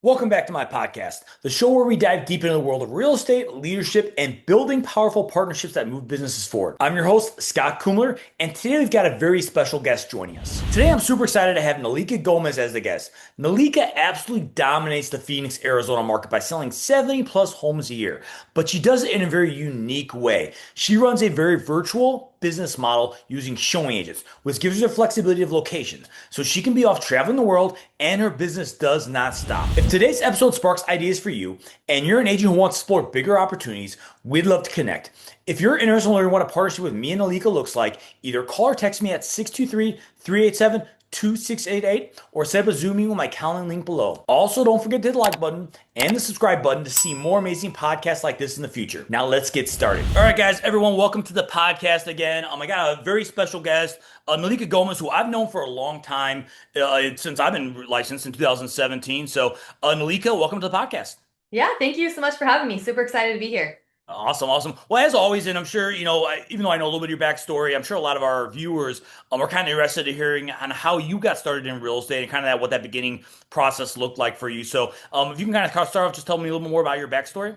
Welcome back to my podcast, the show where we dive deep into the world of real estate, leadership, and building powerful partnerships that move businesses forward. I'm your host, Scott Kumler, and today we've got a very special guest joining us. Today I'm super excited to have Nalika Gomez as the guest. Nalika absolutely dominates the Phoenix, Arizona market by selling 70 plus homes a year, but she does it in a very unique way. She runs a very virtual business model using showing agents, which gives her the flexibility of locations. So she can be off traveling the world and her business does not stop. If today's episode sparks ideas for you and you're an agent who wants to explore bigger opportunities, we'd love to connect. If you're interested in learning what a partnership with me and Alika looks like, either call or text me at 623-387-2688 or set up a Zoom meeting with my calendar link below. Also, don't forget to hit the like button and the subscribe button to see more amazing podcasts like this in the future. Now let's get started. All right, guys, everyone, welcome to the podcast again. I got a very special guest, Nalika Gomez, who I've known for a long time, since I've been licensed in 2017. So, Nalika, welcome to the podcast. Yeah, thank you so much for having me. Super excited to be here. Awesome, awesome. Well, as always, and I'm sure, even though I know a little bit of your backstory, I'm sure a lot of our viewers are kind of interested in hearing on how you got started in real estate and kind of what that beginning process looked like for you. So, if you can kind of start off, just tell me a little bit more about your backstory.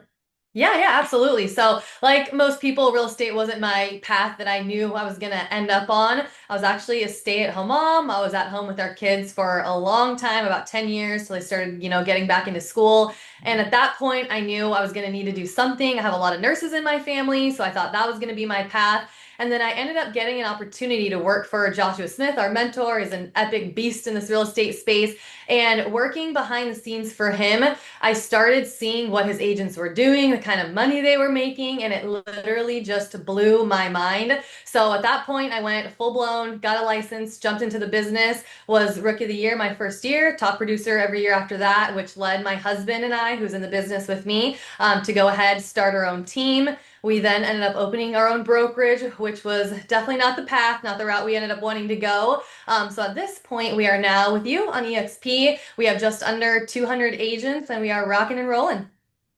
Yeah, absolutely. So, like most people, real estate wasn't my path that I knew I was going to end up on. I was actually a stay-at-home mom. I was at home with our kids for a long time, about 10 years, till I started, getting back into school. And at that point, I knew I was going to need to do something. I have a lot of nurses in my family, so I thought that was going to be my path. And then I ended up getting an opportunity to work for Joshua Smith, our mentor. He's an epic beast in this real estate space. And working behind the scenes for him, I started seeing what his agents were doing, the kind of money they were making, and it literally just blew my mind. So at that point, I went full blown, got a license, jumped into the business, was Rookie of the Year my first year, top producer every year after that, which led my husband and I, who's in the business with me, to go ahead, start our own team. We then ended up opening our own brokerage, which was definitely not the path, not the route we ended up wanting to go. So at this point, we are now with you on EXP. We have just under 200 agents and we are rocking and rolling.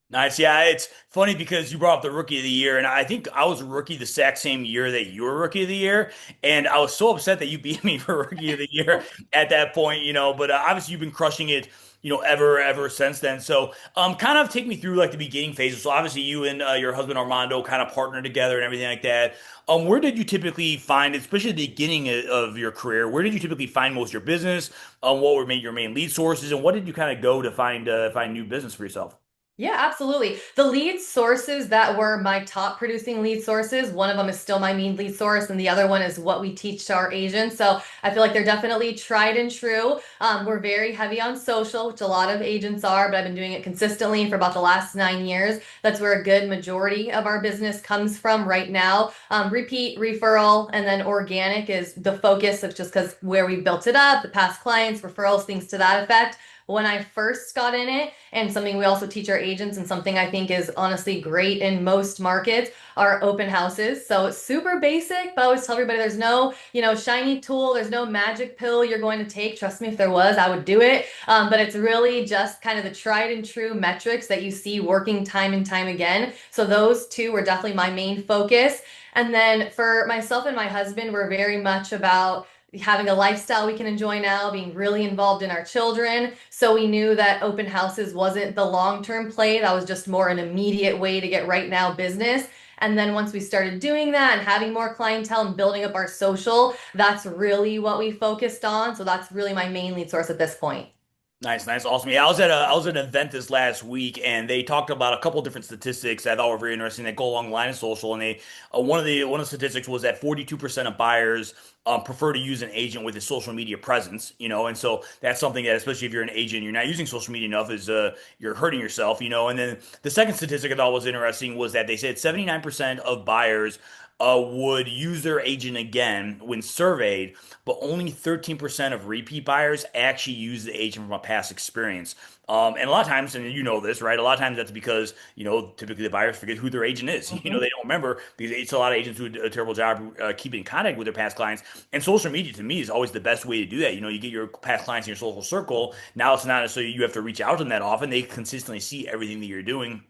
Nice. Yeah, it's funny because you brought up the rookie of the year, and I think I was a rookie the exact same year that you were rookie of the year. And I was so upset that you beat me for rookie of the year at that point, but obviously you've been crushing it, ever since then. So, kind of take me through like the beginning phases. So obviously you and your husband Armando kind of partnered together and everything like that. Where did you typically find, especially at the beginning of your career, where did you typically find most of your business? What were your main lead sources, and what did you kind of go to find new business for yourself? Yeah, absolutely. The lead sources that were my top producing lead sources, one of them is still my main lead source, and the other one is what we teach to our agents. So I feel like they're definitely tried and true. We're very heavy on social, which a lot of agents are, but I've been doing it consistently for about the last 9 years. That's where a good majority of our business comes from right now. Repeat, referral, and then organic is the focus of just because where we built it up, the past clients, referrals, things to that effect. When I first got in it, and something we also teach our agents, and something I think is honestly great in most markets, are open houses. So it's super basic, but I always tell everybody there's no, shiny tool, there's no magic pill you're going to take. Trust me, if there was, I would do it. But it's really just kind of the tried and true metrics that you see working time and time again. So those two were definitely my main focus. And then for myself and my husband, we're very much about having a lifestyle we can enjoy now, being really involved in our children. So we knew that open houses wasn't the long-term play. That was just more an immediate way to get right now business. And then once we started doing that and having more clientele and building up our social, that's really what we focused on. So that's really my main lead source at this point. Nice, nice, awesome. Yeah, I was at an event this last week, and they talked about a couple of different statistics that I thought were very interesting that go along the line of social. And they one of the statistics was that 42% of buyers prefer to use an agent with a social media presence. And so that's something that, especially if you're an agent, you're not using social media enough, is you're hurting yourself. And then the second statistic I thought was interesting was that they said 79% of buyers would use their agent again when surveyed, but only 13% of repeat buyers actually use the agent from a past experience. And a lot of times, and you know this, right? A lot of times that's because, typically the buyers forget who their agent is. They Mhm. don't remember because it's a lot of agents who do a terrible job keeping in contact with their past clients. And social media to me is always the best way to do that. You get your past clients in your social circle. Now it's not necessarily you have to reach out to them that often. They consistently see everything that you're doing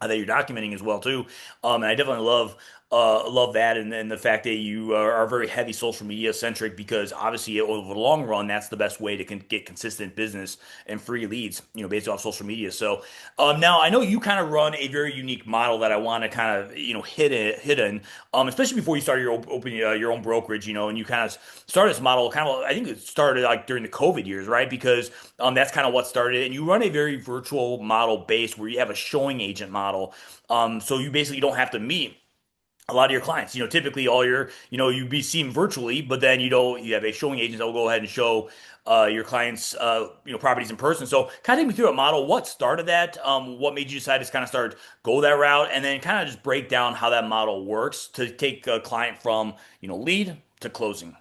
that you're documenting as well too. And I definitely love love that, and the fact that you are very heavy social media centric because obviously over the long run, that's the best way to get consistent business and free leads, based off social media. So now I know you kind of run a very unique model that I want to kind of hit in, especially before you started open your own brokerage, and you kind of started this model kind of I think it started like during the COVID years, right? Because that's kind of what started it, and you run a very virtual model base where you have a showing agent model, so you basically don't have to meet a lot of your clients. Typically all you'd be seen virtually, but then you have a showing agent that will go ahead and show your clients, properties in person. So kind of take me through a model. What started that? What made you decide to kind of go that route, and then kind of just break down how that model works to take a client from, lead to closing.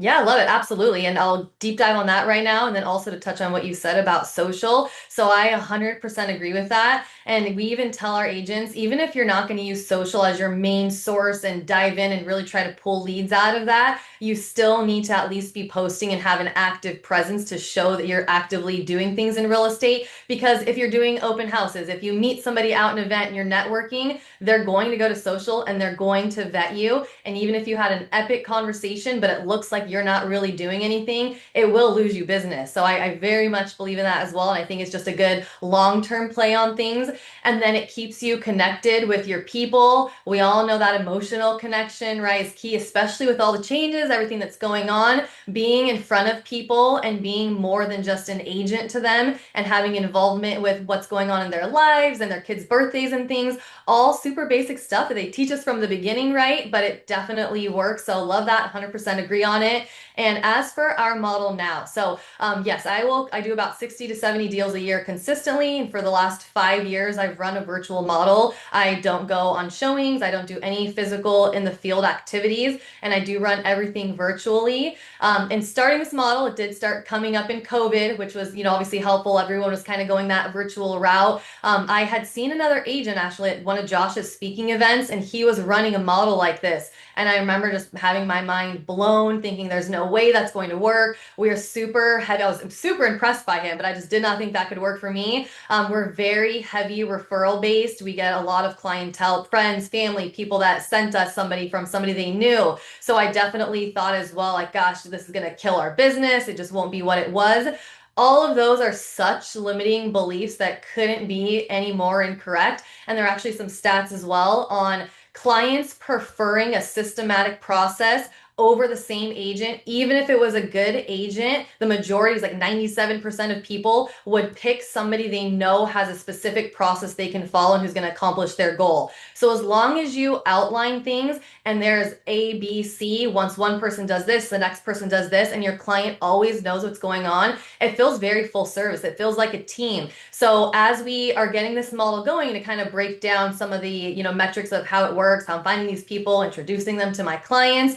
Yeah, I love it. Absolutely. And I'll deep dive on that right now. And then also to touch on what you said about social. So I 100% agree with that. And we even tell our agents, even if you're not going to use social as your main source and dive in and really try to pull leads out of that, you still need to at least be posting and have an active presence to show that you're actively doing things in real estate. Because if you're doing open houses, if you meet somebody out in an event and you're networking, they're going to go to social and they're going to vet you. And even if you had an epic conversation, but it looks like you're not really doing anything, it will lose you business. So I very much believe in that as well. And I think it's just a good long-term play on things. And then it keeps you connected with your people. We all know that emotional connection, right, is key, especially with all the changes, everything that's going on. Being in front of people and being more than just an agent to them and having involvement with what's going on in their lives and their kids' birthdays and things, all super basic stuff that they teach us from the beginning, right? But it definitely works. So love that, 100% agree on it. And as for our model now, so yes, I do about 60 to 70 deals a year consistently. And for the last 5 years, I've run a virtual model. I don't go on showings. I don't do any physical in the field activities, and I do run everything virtually. And starting this model, it did start coming up in COVID, which was, obviously helpful. Everyone was kind of going that virtual route. I had seen another agent actually at one of Josh's speaking events, and he was running a model like this. And I remember just having my mind blown, thinking there's no way that's going to work. We are super heavy. I was super impressed by him, but I just did not think that could work for me. We're very heavy referral based. We get a lot of clientele, friends, family, people that sent us somebody from somebody they knew. So I definitely thought as well, like, gosh, this is going to kill our business. It just won't be what it was. All of those are such limiting beliefs that couldn't be any more incorrect. And there are actually some stats as well on clients preferring a systematic process over the same agent. Even if it was a good agent, the majority is like 97% of people would pick somebody they know has a specific process they can follow and who's going to accomplish their goal. So as long as you outline things and there's A, B, C, once one person does this, the next person does this, and your client always knows what's going on, it feels very full service. It feels like a team. So as we are getting this model going to kind of break down some of the, metrics of how it works, how I'm finding these people, introducing them to my clients,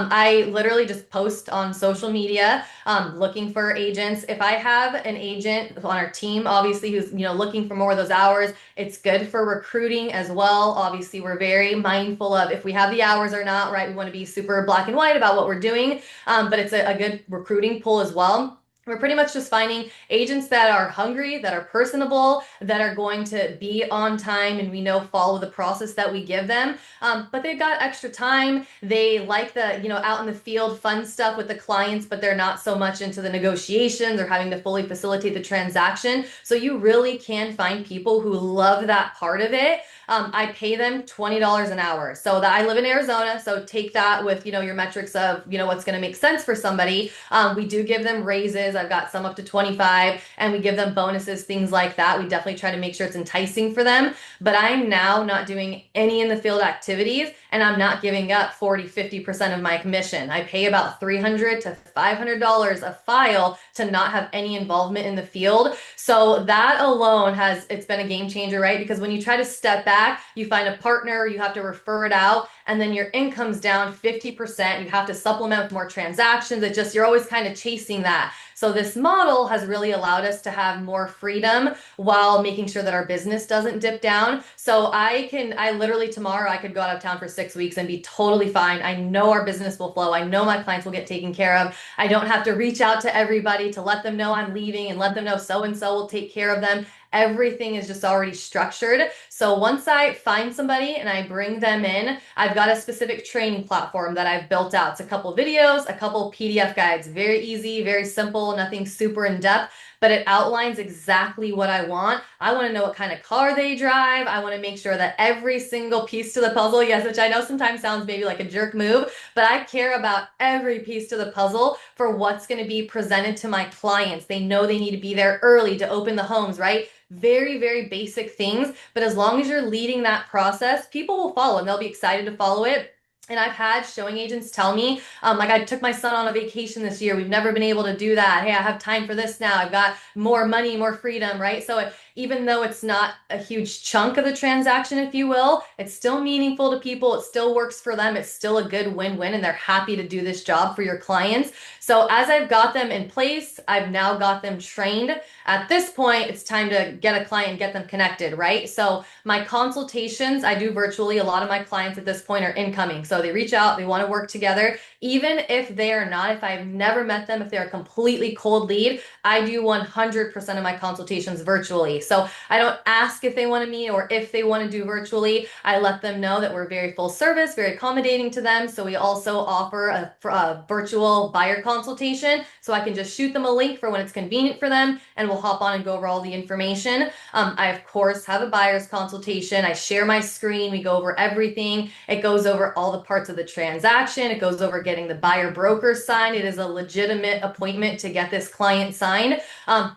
I literally just post on social media, looking for agents. If I have an agent on our team, obviously, who's, looking for more of those hours, it's good for recruiting as well. Obviously, we're very mindful of if we have the hours or not, right? We want to be super black and white about what we're doing, but it's a good recruiting pool as well. We're pretty much just finding agents that are hungry, that are personable, that are going to be on time and we know follow the process that we give them. But they've got extra time. They like the, out in the field fun stuff with the clients, but they're not so much into the negotiations or having to fully facilitate the transaction. So you really can find people who love that part of it. I pay them $20 an hour. So that I live in Arizona. So take that with, your metrics of, what's going to make sense for somebody. We do give them raises. I've got some up to 25 and we give them bonuses, things like that. We definitely try to make sure it's enticing for them, but I'm now not doing any in the field activities and I'm not giving up 40-50% of my commission. I pay about $300 to $500 a file to not have any involvement in the field. So that alone it's been a game changer, right? Because when you try to step back, you find a partner, you have to refer it out, and then your income's down 50%. You have to supplement with more transactions. You're always kind of chasing that. So this model has really allowed us to have more freedom while making sure that our business doesn't dip down. So I literally tomorrow I could go out of town for 6 weeks and be totally fine. I know our business will flow. I know my clients will get taken care of. I don't have to reach out to everybody to let them know I'm leaving and let them know so-and-so will take care of them. Everything is just already structured. So once I find somebody and I bring them in, I've got a specific training platform that I've built out. It's a couple videos, a couple PDF guides, very easy, very simple, nothing super in depth, but it outlines exactly what I want. I want to know what kind of car they drive. I want to make sure that every single piece to the puzzle, yes, which I know sometimes sounds maybe like a jerk move, but I care about every piece to the puzzle for what's going to be presented to my clients. They know they need to be there early to open the homes, right? Very, very basic things. But as long as you're leading that process, people will follow and they'll be excited to follow it. And I've had showing agents tell me, like, I took my son on a vacation this year. We've never been able to do that. Hey, I have time for this now. I've got more money, more freedom, right? So even though it's not a huge chunk of the transaction, if you will, it's still meaningful to people. It still works for them. It's still a good win-win, and they're happy to do this job for your clients. So as I've got them in place, I've now got them trained. At this point, it's time to get a client, get them connected, right? So my consultations, I do virtually. A lot of my clients at this point are incoming. So they reach out, they want to work together. Even if they are not, if I've never met them, if they're a completely cold lead, I do 100% of my consultations virtually. So I don't ask if they want to meet or if they want to do virtually. I let them know that we're very full service, very accommodating to them. So we also offer a virtual buyer consultation. So I can just shoot them a link for when it's convenient for them, and we'll hop on and go over all the information. I, of course, have a buyer's consultation. I share my screen. We go over everything. It goes over all the parts of the transaction. It goes over getting the buyer broker signed. It is a legitimate appointment to get this client signed.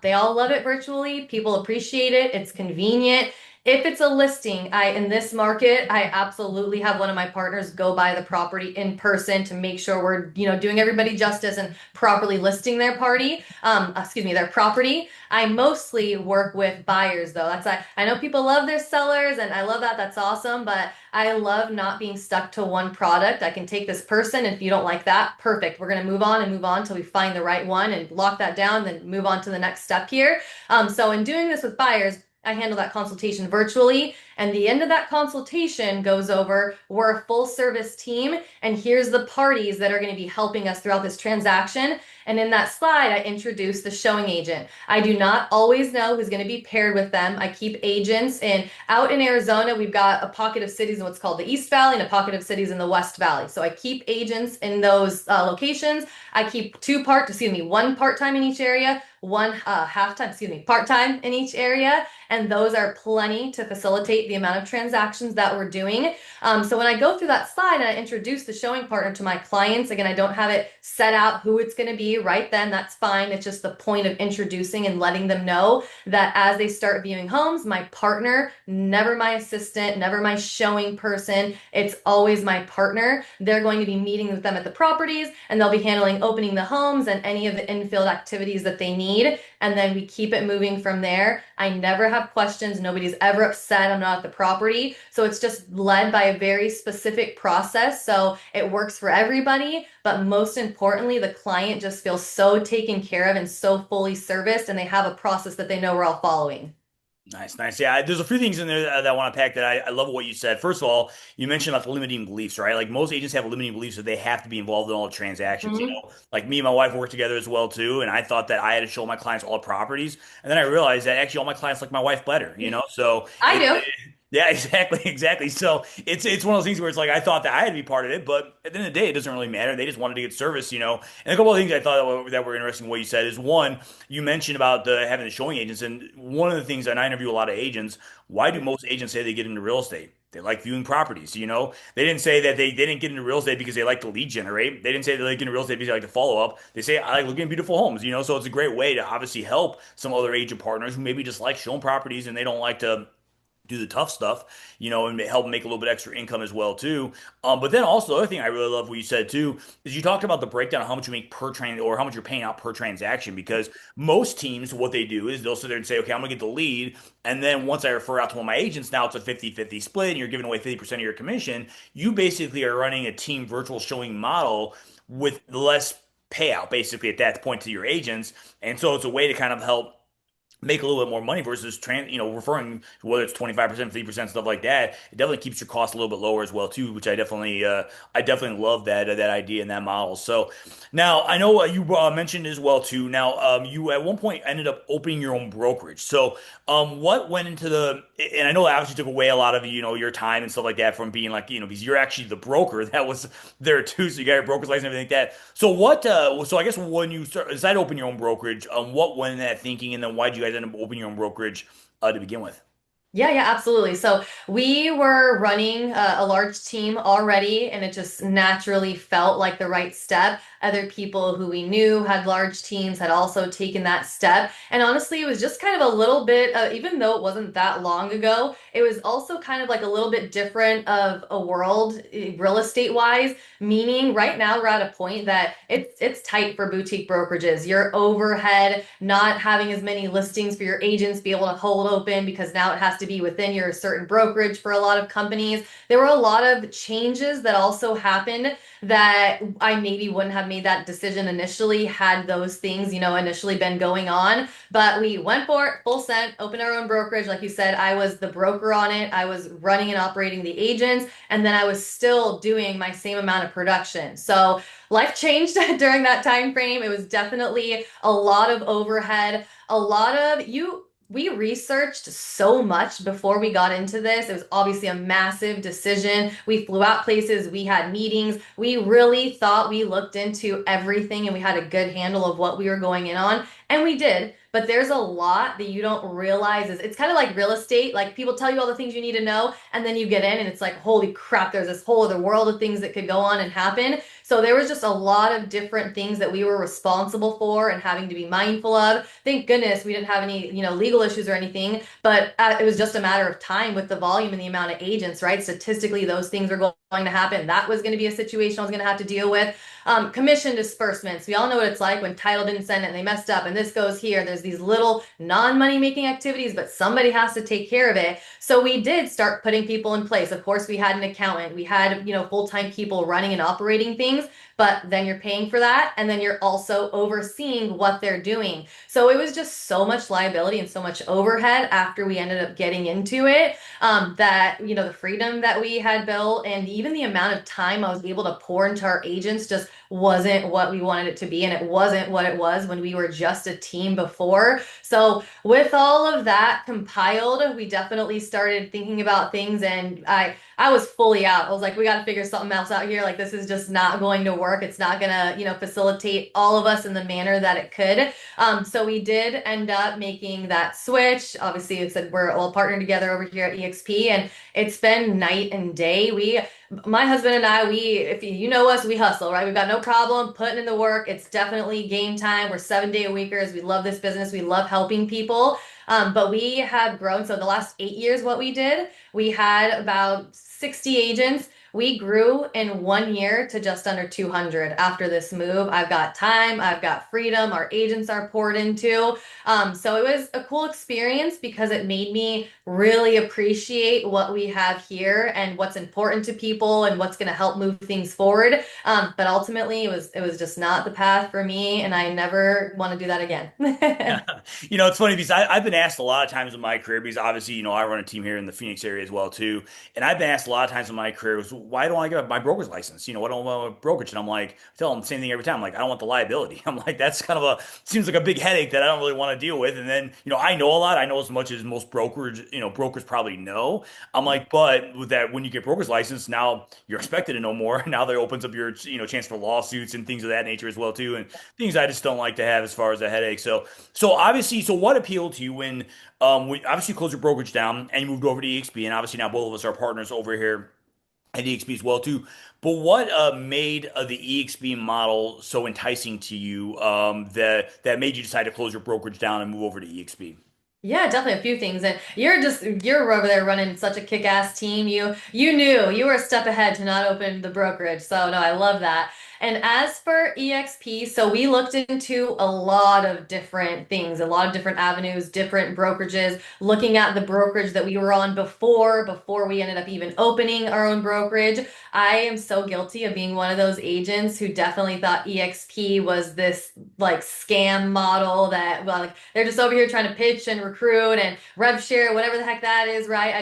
They all love it virtually. People appreciate it. It's convenient. If it's a listing, in this market, I absolutely have one of my partners go buy the property in person to make sure we're, doing everybody justice and properly listing their their property. I mostly work with buyers though. I know people love their sellers and I love that. That's awesome, but I love not being stuck to one product. I can take this person, and if you don't like that, perfect. We're going to move on and move on until we find the right one and lock that down, then move on to the next step here. So in doing this with buyers, I handle that consultation virtually. And the end of that consultation goes over, we're a full service team, and here's the parties that are going to be helping us throughout this transaction. And in that slide, I introduce the showing agent. I do not always know who's going to be paired with them. I keep agents out in Arizona. We've got a pocket of cities in what's called the East Valley and a pocket of cities in the West Valley. So I keep agents in those locations. I keep one part-time in each area, one part-time in each area. And those are plenty to facilitate the amount of transactions that we're doing. So when I go through that slide and I introduce the showing partner to my clients, again, I don't have it set out who it's going to be right then. That's fine. It's just the point of introducing and letting them know that as they start viewing homes, my partner, never my assistant, never my showing person, it's always my partner. They're going to be meeting with them at the properties, and they'll be handling opening the homes and any of the infield activities that they need. And then we keep it moving from there. I never have questions. Nobody's ever upset I'm not at the property. So it's just led by a very specific process. So it works for everybody. But most importantly, the client just feels so taken care of and so fully serviced, and they have a process that they know we're all following. Nice, nice. Yeah, there's a few things in there that I want to pack that I love what you said. First of all, you mentioned about the limiting beliefs, right? Like most agents have limiting beliefs that they have to be involved in all the transactions. Mhm. Like me and my wife work together as well too, and I thought that I had to show my clients all the properties, and then I realized that actually all my clients like my wife better. So I do. yeah, exactly, exactly. So it's one of those things where it's like I thought that I had to be part of it, but at the end of the day, it doesn't really matter. They just wanted to get service. And a couple of things I thought that were interesting. What you said is one, you mentioned about having the showing agents, and one of the things, and I interview a lot of agents. Why do most agents say they get into real estate? They like viewing properties. They didn't say that they didn't get into real estate because they like to lead generate. They didn't say they like into real estate because they like to follow up. They say I like looking at beautiful homes. So it's a great way to obviously help some other agent partners who maybe just like showing properties and they don't like to do the tough stuff, and help make a little bit extra income as well too. But then also the other thing I really love what you said too is you talked about the breakdown of how much you make per train or how much you're paying out per transaction because most teams what they do is they'll sit there and say, okay, I'm gonna get the lead, and then once I refer out to one of my agents, now it's a 50-50 split, and you're giving away 50% of your commission. You basically are running a team virtual showing model with less payout basically at that point to your agents, and so it's a way to kind of help make a little bit more money versus referring whether it's 25%, 50%, stuff like that. It definitely keeps your cost a little bit lower as well too, which I definitely love that idea and that model. So now I know you mentioned as well too. Now you at one point ended up opening your own brokerage. So what went into the and I know that obviously took away a lot of your time and stuff like that from being like because you're actually the broker that was there too. So you got your broker's license and everything like that. So so I guess when you decided to open your own brokerage, what went in that thinking, and then why did you guys end up opening your own brokerage to begin with? Yeah, yeah, absolutely. So we were running a large team already, and it just naturally felt like the right step. Other people who we knew had large teams had also taken that step. And honestly, it was just kind of a little bit, even though it wasn't that long ago, it was also kind of like a little bit different of a world, real estate wise. Meaning, right now we're at a point that it's tight for boutique brokerages. Your overhead, not having as many listings for your agents be able to hold open because now it has to be within your certain brokerage for a lot of companies. There were a lot of changes that also happened that I maybe wouldn't have made that decision initially had those things, initially been going on. But we went for it, full sent, opened our own brokerage. Like you said, I was the broker on it. I was running and operating the agents, and then I was still doing my same amount of production. So life changed during that time frame. It was definitely a lot of overhead, a lot of you we researched so much before we got into this. It was obviously a massive decision. We flew out places, we had meetings. We really thought we looked into everything and we had a good handle of what we were going in on. And we did. But there's a lot that you don't realize is it's kind of like real estate. Like people tell you all the things you need to know, and then you get in and it's like, holy crap, there's this whole other world of things that could go on and happen. So there was just a lot of different things that we were responsible for and having to be mindful of. Thank goodness we didn't have any, legal issues or anything, but it was just a matter of time with the volume and the amount of agents, right? Statistically, those things were going to happen. That was going to be a situation I was going to have to deal with. Commission disbursements. We all know what it's like when title didn't send it and they messed up and this goes here. There's these little non-money making activities, but somebody has to take care of it. So we did start putting people in place. Of course, we had an accountant. We had, full-time people running and operating things, but then you're paying for that and then you're also overseeing what they're doing. So it was just so much liability and so much overhead after we ended up getting into it that, the freedom that we had built and even the amount of time I was able to pour into our agents just wasn't what we wanted it to be. And it wasn't what it was when we were just a team before. So with all of that compiled, we definitely started thinking about things and I was fully out. I was like, we got to figure something else out here. Like this is just not going to work. It's not gonna, facilitate all of us in the manner that it could. So we did end up making that switch. Obviously, it said we're all partnered together over here at EXP, and it's been night and day. My husband and I, if you know us, we hustle, right? We've got no problem putting in the work. It's definitely game time. We're 7 day a weekers. We love this business. We love helping people. But we have grown. So the last 8 years, what we did, we had about 60 agents. We grew in 1 year to just under 200 after this move. I've got time, I've got freedom, our agents are poured into. So it was a cool experience because it made me really appreciate what we have here and what's important to people and what's going to help move things forward. But ultimately, it was just not the path for me, and I never want to do that again. It's funny because I've been asked a lot of times in my career because obviously, I run a team here in the Phoenix area as well too, and I've been asked a lot of times in my career, why don't I get my broker's license? Why don't I want a brokerage? And I'm like, I tell them the same thing every time. I'm like, I don't want the liability. I'm like, that's kind of seems like a big headache that I don't really want to deal with. And then, I know a lot. I know as much as most brokers probably know. I'm like, but with that, when you get broker's license, now you're expected to know more. Now that opens up your, chance for lawsuits and things of that nature as well too, and things I just don't like to have as far as a headache. So obviously, so what appealed to you when we obviously closed your brokerage down and you moved over to EXP, and obviously now both of us are partners over here at EXP as well too. But what made the EXP model so enticing to you that made you decide to close your brokerage down and move over to EXP? Yeah, definitely a few things. And you're over there running such a kick-ass team. You knew you were a step ahead to not open the brokerage. So no, I love that. And as for EXP, so we looked into a lot of different things, a lot of different avenues, different brokerages, looking at the brokerage that we were on before we ended up even opening our own brokerage. I am so guilty of being one of those agents who definitely thought EXP was this like scam model that well, like they're just over here trying to pitch and recruit and rev share, whatever the heck that is, right?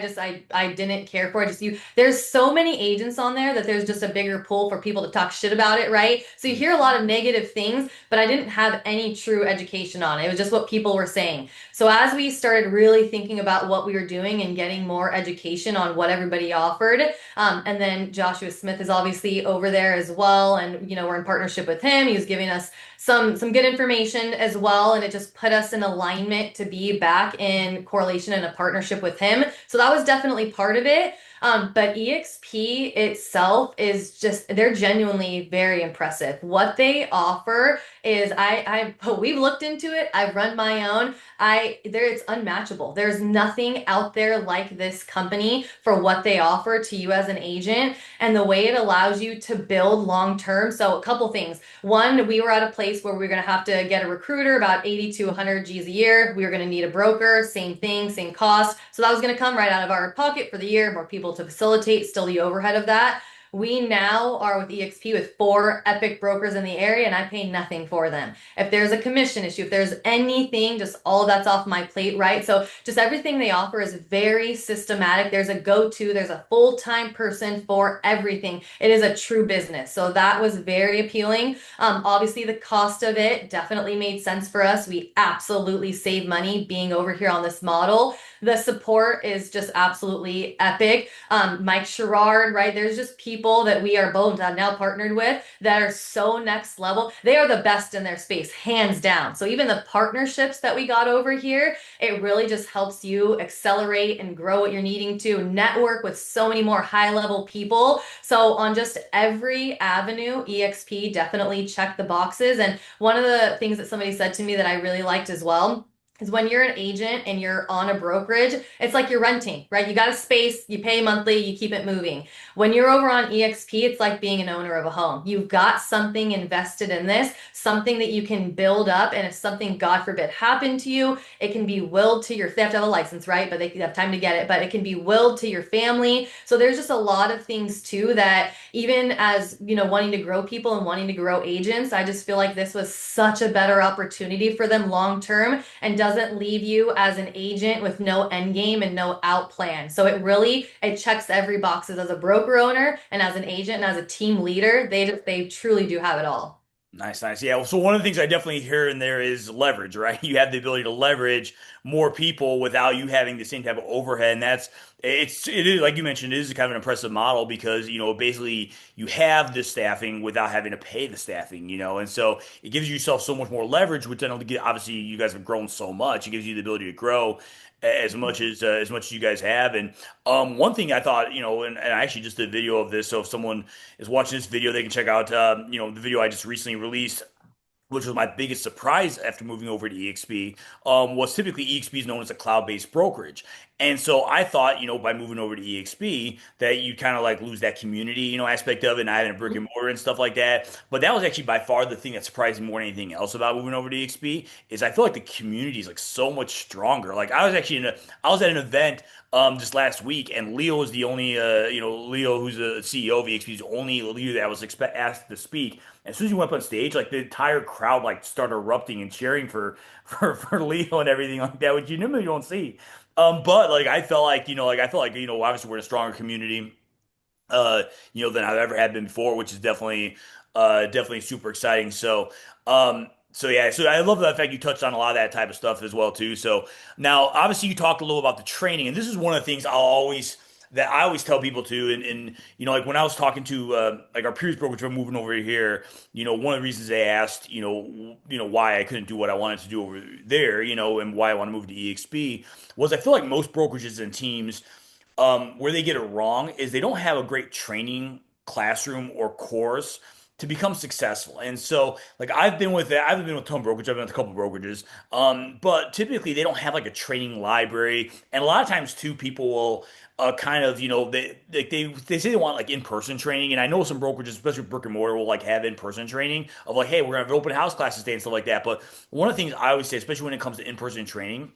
I didn't care for it. Just you there's so many agents on there that there's just a bigger pull for people to talk shit about it, right? So you hear a lot of negative things, but I didn't have any true education on it. It was just what people were saying. So as we started really thinking about what we were doing and getting more education on what everybody offered, and then Joshua Smith is obviously over there as well, and we're in partnership with him. He was giving us some good information as well, and it just put us in alignment to be back in correlation and a partnership with him. So that was definitely part of it. But EXP itself is just, they're genuinely very impressive. What they offer is we've looked into it. I've run my own. It's unmatchable. There's nothing out there like this company for what they offer to you as an agent and the way it allows you to build long term. So a couple things. One, we were at a place where we were going to have to get a recruiter about 80 to 100 G's a year. We were going to need a broker, same thing, same cost. So that was going to come right out of our pocket for the year, more people to facilitate, still the overhead of that. We now are with EXP with 4 epic brokers in the area, and I pay nothing for them. If there's a commission issue, if there's anything, just all of that's off my plate, right? So just everything they offer is very systematic. There's a go-to, there's a full-time person for everything. It is a true business. So that was very appealing. Obviously, the cost of it definitely made sense for us. We absolutely save money being over here on this model. The support is just absolutely epic. Mike Sherrard, right? There's just people that we are both now partnered with that are so next level. They are the best in their space, hands down. So even the partnerships that we got over here, it really just helps you accelerate and grow what you're needing to, network with so many more high level people. So on just every avenue, EXP definitely checked the boxes. And one of the things that somebody said to me that I really liked as well is when you're an agent and you're on a brokerage, it's like you're renting, right? You got a space, you pay monthly, you keep it moving. When you're over on EXP, it's like being an owner of a home. You've got something invested in this, something that you can build up. And if something, God forbid, happened to you, it can be willed to they have to have a license, right? But they have time to get it, but it can be willed to your family. So there's just a lot of things too that even as, wanting to grow people and wanting to grow agents, I just feel like this was such a better opportunity for them long term and doesn't leave you as an agent with no end game and no out plan. So it checks every boxes as a broker owner and as an agent and as a team leader. They truly do have it all. Nice, nice. Yeah. So one of the things I definitely hear in there is leverage, right? You have the ability to leverage more people without you having the same type of overhead. And it is, like you mentioned, it is kind of an impressive model because, basically you have the staffing without having to pay the staffing, and so it gives yourself so much more leverage, which then obviously you guys have grown so much. It gives you the ability to grow as much as you guys have. And one thing I thought, and I actually just did a video of this, so if someone is watching this video, they can check out, the video I just recently released, which was my biggest surprise after moving over to EXP, was typically EXP is known as a cloud-based brokerage. And so I thought, by moving over to EXP, that you kind of like lose that community, aspect of it, and having a brick and mortar and stuff like that. But that was actually by far the thing that surprised me more than anything else about moving over to EXP is I feel like the community is like so much stronger. Like I was at an event just last week, and Leo was the only Leo, who's the CEO of EXP, is the only leader that was asked to speak. As soon as he went up on stage, like the entire crowd like started erupting and cheering for Leo and everything like that, which you normally don't see. But like obviously we're in a stronger community, than I've ever had been before, which is definitely super exciting. So yeah, so I love the fact you touched on a lot of that type of stuff as well too. So now, obviously, you talked a little about the training, and this is one of the things that I always tell people to, and like when I was talking to like our previous brokers were moving over here, one of the reasons they asked, why I couldn't do what I wanted to do over there, and why I want to move to EXP was I feel like most brokerages and teams, where they get it wrong is they don't have a great training classroom or course to become successful. And so like I haven't been with Tone Brokerage, I've been with a couple brokerages. But typically they don't have like a training library. And a lot of times too, people will kind of, they say they want like in-person training. And I know some brokerages, especially brick and mortar, will like have in-person training of like, hey, we're gonna have open house classes today and stuff like that. But one of the things I always say, especially when it comes to in-person training,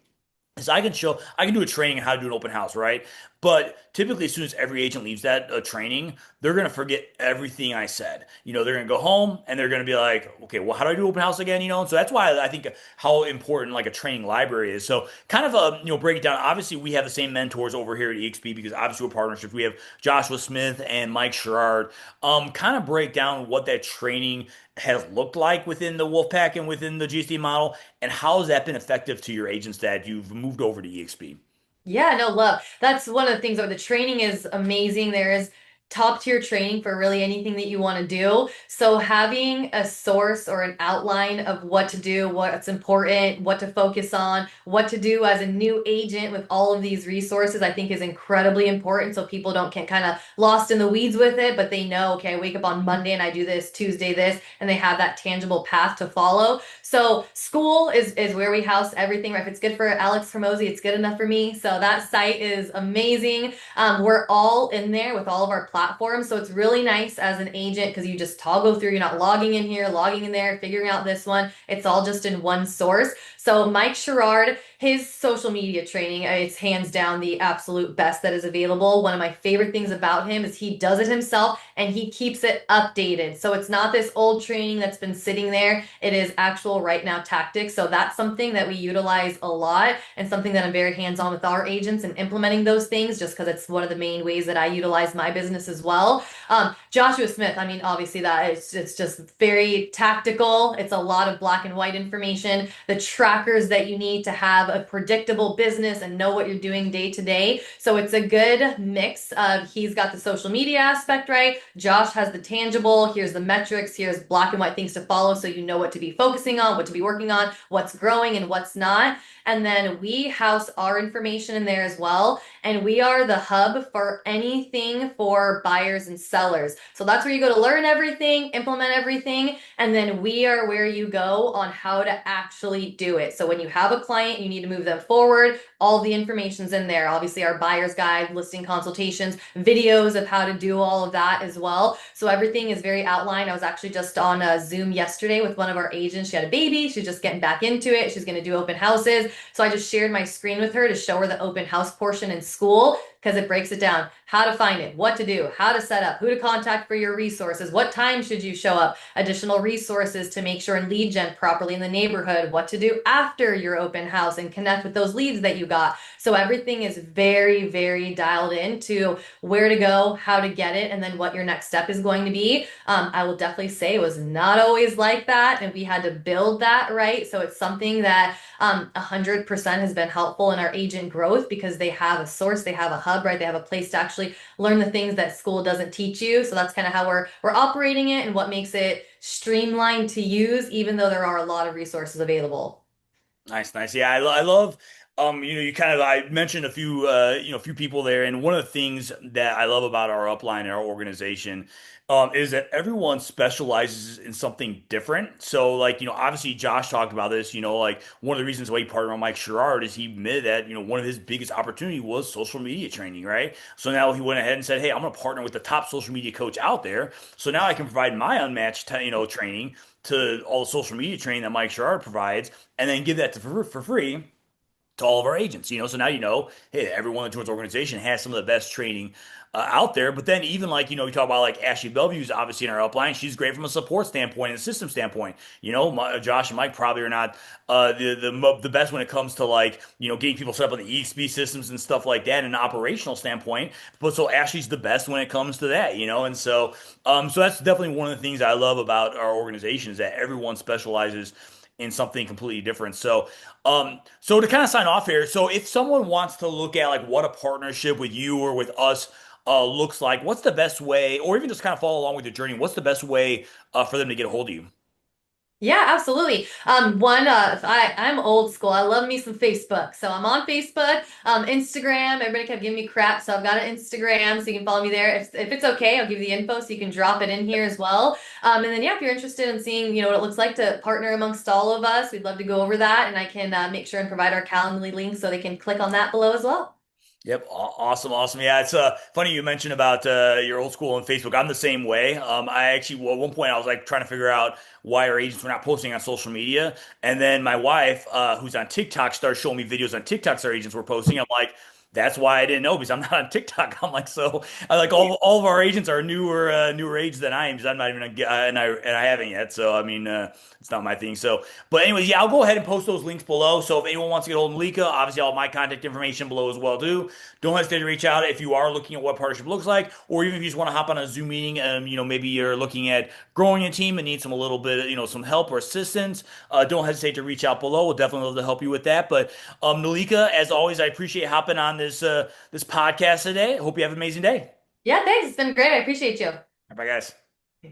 is I can do a training on how to do an open house, right? But typically, as soon as every agent leaves that training, they're gonna forget everything I said. They're gonna go home and they're gonna be like, okay, well, how do I do open house again? And so that's why I think how important like a training library is. So kind of break it down. Obviously, we have the same mentors over here at EXP because obviously we're partnerships. We have Joshua Smith and Mike Sherrard. Kind of break down what that training has looked like within the Wolfpack and within the GSD model, and how has that been effective to your agents that you've moved over to EXP? Yeah, no, love. That's one of the things where the training is amazing. There is top tier training for really anything that you want to do. So having a source or an outline of what to do, what's important, what to focus on, what to do as a new agent with all of these resources, I think is incredibly important. So people don't get kind of lost in the weeds with it, but they know, okay, I wake up on Monday and I do this, Tuesday this, and they have that tangible path to follow. So school is where we house everything. Right? If it's good for Alex Hermosi, it's good enough for me. So that site is amazing. We're all in there with all of our platforms. So it's really nice as an agent because you just toggle through. You're not logging in here, logging in there, figuring out this one. It's all just in one source. So Mike Sherrard, his social media training, it's hands down the absolute best that is available. One of my favorite things about him is he does it himself and he keeps it updated. So it's not this old training that's been sitting there. It is actual right now tactics. So that's something that we utilize a lot and something that I'm very hands on with our agents and implementing those things just because it's one of the main ways that I utilize my business as well. Joshua Smith, I mean, obviously that it's just very tactical. It's a lot of black and white information, the trackers that you need to have a predictable business and know what you're doing day to day. So it's a good mix of he's got the social media aspect, right? Josh has the tangible. Here's the metrics. Here's black and white things to follow so you know what to be focusing on, what to be working on, what's growing and what's not. And then we house our information in there as well. And we are the hub for anything for buyers and sellers. So that's where you go to learn everything, implement everything. And then we are where you go on how to actually do it. So when you have a client, you need to move them forward. All the information's in there. Obviously, our buyer's guide, listing consultations, videos of how to do all of that as well. So everything is very outlined. I was actually just on a Zoom yesterday with one of our agents. She had a baby. She's just getting back into it. She's going to do open houses. So I just shared my screen with her to show her the open house portion in school because it breaks it down. How to find it, what to do, how to set up, who to contact for your resources, what time should you show up, additional resources to make sure and lead gen properly in the neighborhood, what to do after your open house and connect with those leads that you got. So everything is very, very dialed into where to go, how to get it, and then what your next step is going to be. I will definitely say it was not always like that, and we had to build that, right? So it's something that 100% has been helpful in our agent growth because they have a source, they have a hub, right? They have a place to actually learn the things that school doesn't teach you. So that's kind of how we're operating it and what makes it streamlined to use, even though there are a lot of resources available. Nice, nice. Yeah, I love, you kind of, I mentioned a few people there, and one of the things that I love about our upline and our organization, is that everyone specializes in something different. So, like, obviously Josh talked about this, like one of the reasons why he partnered with Mike Sherrard is he admitted that, one of his biggest opportunity was social media training, right? So now he went ahead and said, hey, I'm going to partner with the top social media coach out there. So now I can provide my unmatched, training to all the social media training that Mike Sherrard provides, and then give that for free to all of our agents. So now hey, everyone that joins the organization has some of the best training out there. But then even like, we talk about like Ashley Bellevue's obviously in our upline. She's great from a support standpoint and a system standpoint. Josh and Mike probably are not the best when it comes to like, getting people set up on the EXP systems and stuff like that in an operational standpoint. But so Ashley's the best when it comes to that, and so that's definitely one of the things I love about our organization is that everyone specializes in something completely different. So to kind of sign off here, so if someone wants to look at like what a partnership with you or with us looks like, what's the best way, or even just kind of follow along with the journey, what's the best way for them to get a hold of you? Yeah, absolutely. I'm old school. I love me some Facebook. So I'm on Facebook, Instagram. Everybody kept giving me crap. So I've got an Instagram. So you can follow me there. If it's okay, I'll give you the info so you can drop it in here as well. And then, yeah, if you're interested in seeing, what it looks like to partner amongst all of us, we'd love to go over that. And I can make sure and provide our Calendly link so they can click on that below as well. Yep, awesome, awesome. Yeah, it's funny you mentioned about your old school on Facebook. I'm the same way. I actually, well, at one point I was like trying to figure out why our agents were not posting on social media, and then my wife, who's on TikTok, started showing me videos on TikToks our agents were posting. I'm like, that's why I didn't know because I'm not on TikTok. I'm like, so I like all of our agents are newer age than I am because I'm not even and I haven't yet. So I mean, it's not my thing. So, but anyways, yeah, I'll go ahead and post those links below. So if anyone wants to get a hold of Malika, obviously all my contact information below as well too. Don't hesitate to reach out if you are looking at what partnership looks like, or even if you just want to hop on a Zoom meeting. Maybe you're looking at growing a team and need some a little bit, some help or assistance. Don't hesitate to reach out below. We'll definitely love to help you with that. But Nalika, as always, I appreciate hopping on this podcast today. Hope you have an amazing day. Yeah, thanks. It's been great. I appreciate you. Bye, guys.